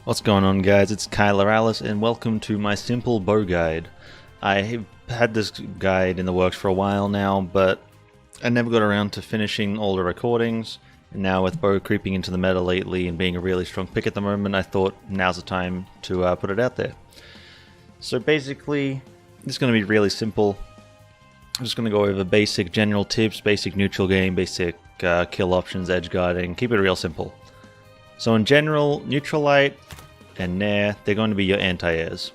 What's going on, guys? It's Kylar and welcome to my simple bow guide. I've had this guide in the works for a while now, but I never got around to finishing all the recordings. And now with bow creeping into the meta lately and being a really strong pick at the moment, I thought now's the time to put it out there. So basically, it's going to be really simple. I'm just going to go over basic general tips, basic neutral game, basic kill options, edge guarding, keep it real simple. So in general, neutral light and nair, they're going to be your anti-airs.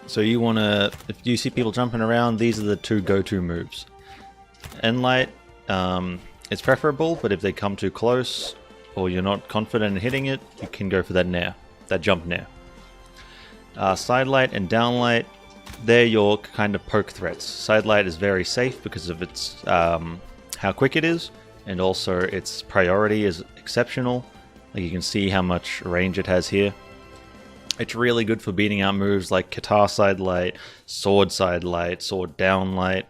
So you want to, if you see people jumping around, these are the two go-to moves. End light, it's preferable, but if they come too close or you're not confident in hitting it, you can go for that nair, that jump nair. Side light and down light, they're your kind of poke threats. Side light is very safe because of its how quick it is, and also its priority is exceptional. Like you can see how much range it has here. It's really good for beating out moves like Guitar side light, sword down light,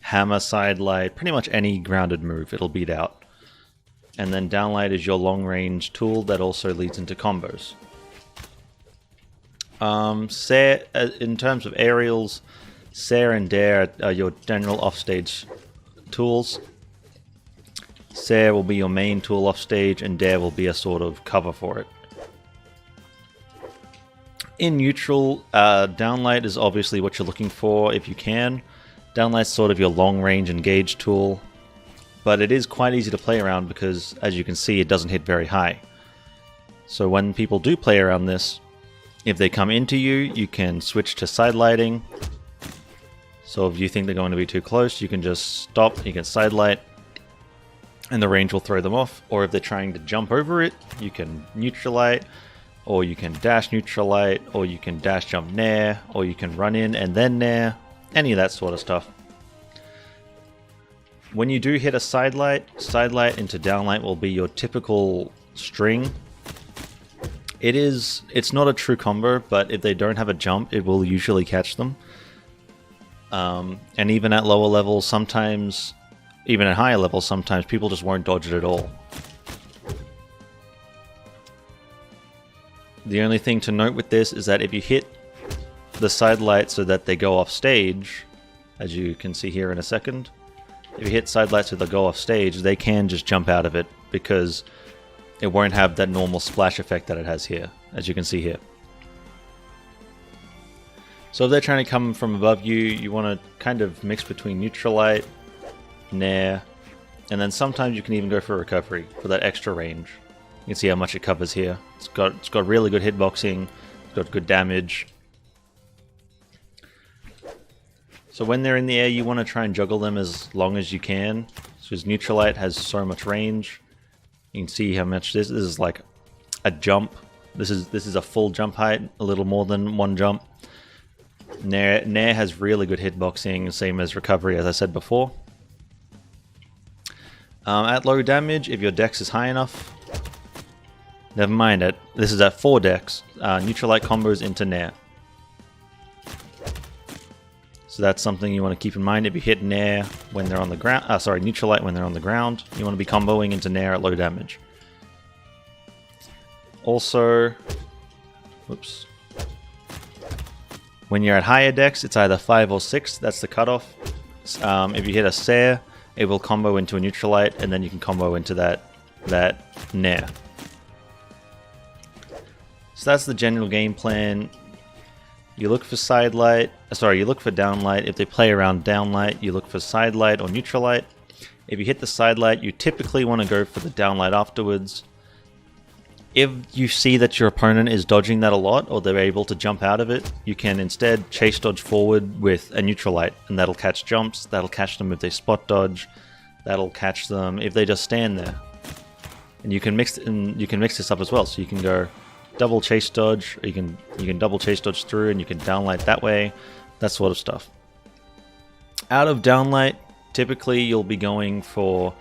hammer side light, pretty much any grounded move it'll beat out. And then down light is your long range tool that also leads into combos. In terms of aerials, Sair and Dare are your general offstage tools. Sair will be your main tool offstage, and Dare will be a sort of cover for it. In neutral, downlight is obviously what you're looking for if you can. Downlight's sort of your long range engage tool, but it is quite easy to play around because, as you can see, it doesn't hit very high. So when people do play around this, if they come into you, you can switch to side lighting. So if you think they're going to be too close, you can just stop, you can side light, and the range will throw them off. Or if they're trying to jump over it, you can neutral light, or you can dash neutral light, or you can dash jump nair, or you can run in and then nair, any of that sort of stuff. When you do hit a side light into down light will be your typical string. It's not a true combo, but if they don't have a jump, it will usually catch them. And even at lower levels, sometimes, even at higher levels, sometimes people just won't dodge it at all. The only thing to note with this is that if you hit the side light so that they go off stage, as you can see here in a second, if you hit side lights so they go off stage, they can just jump out of it because it won't have that normal splash effect that it has here, as you can see here. So if they're trying to come from above you, you want to kind of mix between neutral light, nair, and then sometimes you can even go for recovery for that extra range. You can see how much it covers here. It's got really good hitboxing, it's got good damage. So when they're in the air, you want to try and juggle them as long as you can, because neutral light has so much range. You can see how much this is like a jump. This is a full jump height, a little more than one jump. Nair has really good hitboxing, same as recovery, as I said before. At low damage, if your dex is high enough, never mind it. This is at 4 dex. Neutral light combos into nair. So that's something you want to keep in mind. If you hit nair when they're on the ground, neutral light when they're on the ground, you want to be comboing into nair at low damage. Also, whoops. When you're at higher dex, it's either 5 or 6. That's the cutoff. If you hit a Sair, it will combo into a neutral light, and then you can combo into that nair. So that's the general game plan. You look for side light, you look for down light. If they play around down light, you look for side light or neutral light. If you hit the side light, you typically want to go for the down light afterwards. If you see that your opponent is dodging that a lot, or they're able to jump out of it, you can instead chase dodge forward with a neutral light, and that'll catch jumps, that'll catch them if they spot dodge, that'll catch them if they just stand there. And you can mix this up as well, so you can go double chase dodge, or you can double chase dodge through, and you can downlight that way, that sort of stuff. Out of downlight, typically you'll be going for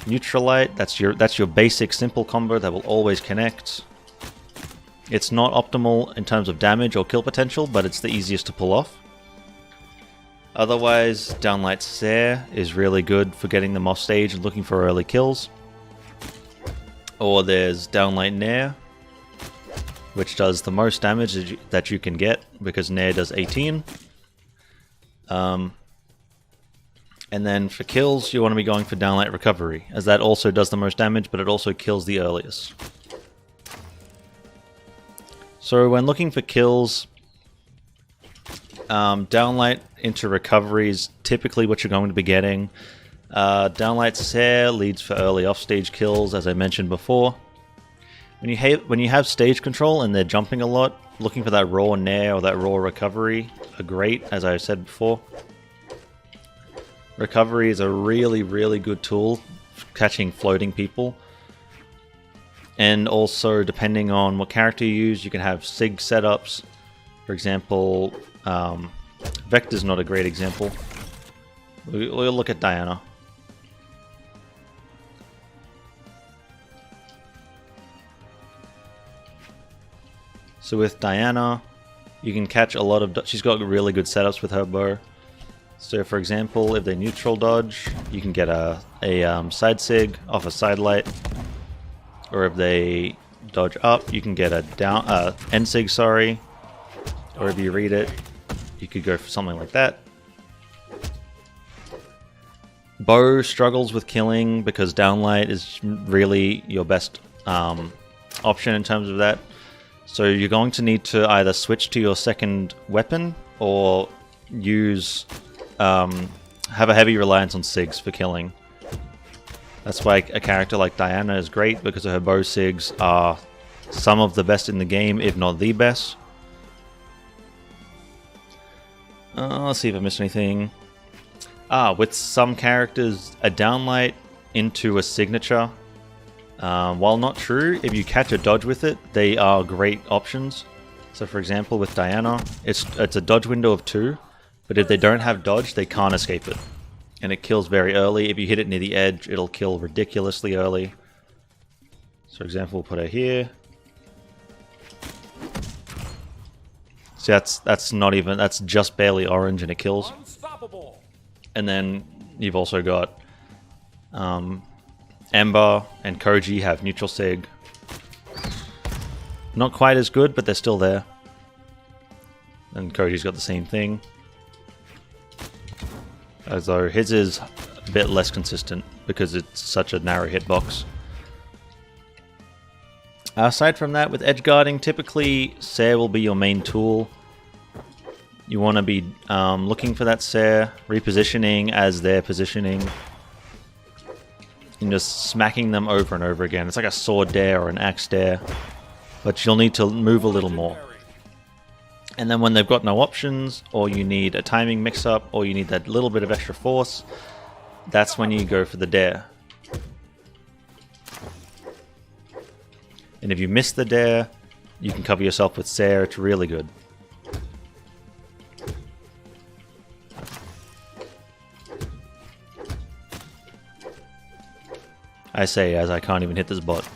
neutral light. That's your basic simple combo that will always connect. It's not optimal in terms of damage or kill potential, but it's the easiest to pull off. Otherwise, downlight Sair is really good for getting them off stage and looking for early kills. Or there's downlight Nair. which does the most damage that you can get, because Nair does 18. And then for kills, you want to be going for Downlight Recovery, as that also does the most damage, but it also kills the earliest. So when looking for kills, Downlight into Recovery is typically what you're going to be getting. Downlight Sair leads for early offstage kills, as I mentioned before. When you have stage control and they're jumping a lot, looking for that raw Nair or that raw Recovery are great, as I said before. Recovery is a really, really good tool for catching floating people. And also, depending on what character you use, you can have SIG setups. For example, Vector's not a great example. We'll look at Diana. So with Diana, you can catch a lot of... She's got really good setups with her bow. So for example, if they neutral dodge, you can get a side sig off a side light. Or if they dodge up, you can get a end sig, sorry. Or if you read it, you could go for something like that. Bow struggles with killing because downlight is really your best option in terms of that. So you're going to need to either switch to your second weapon or use have a heavy reliance on SIGs for killing. That's why a character like Diana is great, because her bow SIGs are some of the best in the game, if not the best. Let's see if I missed anything. With some characters, a downlight into a signature, while not true, if you catch a dodge with it, they are great options. So for example, with Diana, it's a dodge window of 2, but if they don't have dodge, they can't escape it. And it kills very early. If you hit it near the edge, it'll kill ridiculously early. So for example, we'll put her here. See, that's not even, that's just barely orange and it kills. And then you've also got Ember and Koji have neutral sig. Not quite as good, but they're still there. And Koji's got the same thing. As though his is a bit less consistent because it's such a narrow hitbox. Aside from that, with Edgeguarding, typically Sair will be your main tool. You want to be looking for that Sair, repositioning as they're positioning, and just smacking them over and over again. It's like a sword dare or an axe dare, but you'll need to move a little more. And then when they've got no options, or you need a timing mix-up, or you need that little bit of extra force, that's when you go for the dare. And if you miss the dare, you can cover yourself with Sair. It's really good. I say as I can't even hit this bot.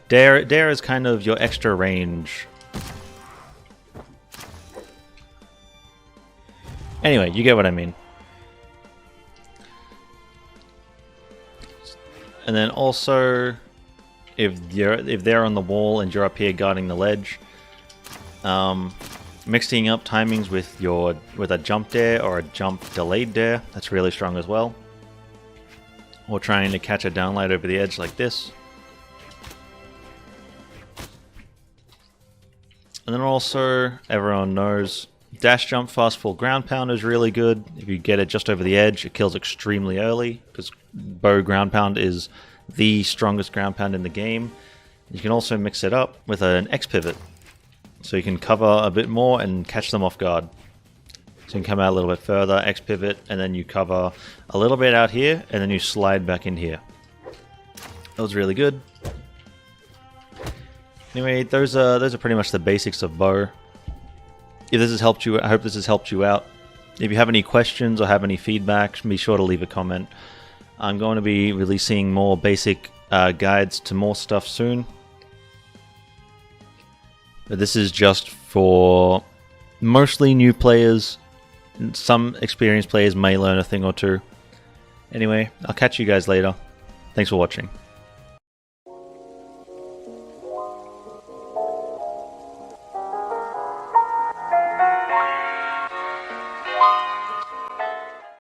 Dare is kind of your extra range. Anyway, you get what I mean. And then also, if they're on the wall and you're up here guarding the ledge, mixing up timings with a jump dare or a jump delayed dare, that's really strong as well. Or trying to catch a downlight over the edge like this. And then also, everyone knows, dash jump fast fall ground pound is really good. If you get it just over the edge, it kills extremely early, because bow ground pound is the strongest ground pound in the game. You can also mix it up with an X pivot, so you can cover a bit more and catch them off guard. So you can come out a little bit further, X pivot, and then you cover a little bit out here, and then you slide back in here. That was really good. Anyway, those are pretty much the basics of bow. If this has helped you, I hope this has helped you out. If you have any questions or have any feedback, be sure to leave a comment. I'm going to be releasing more basic guides to more stuff soon. But this is just for mostly new players. Some experienced players may learn a thing or two. Anyway, I'll catch you guys later. Thanks for watching.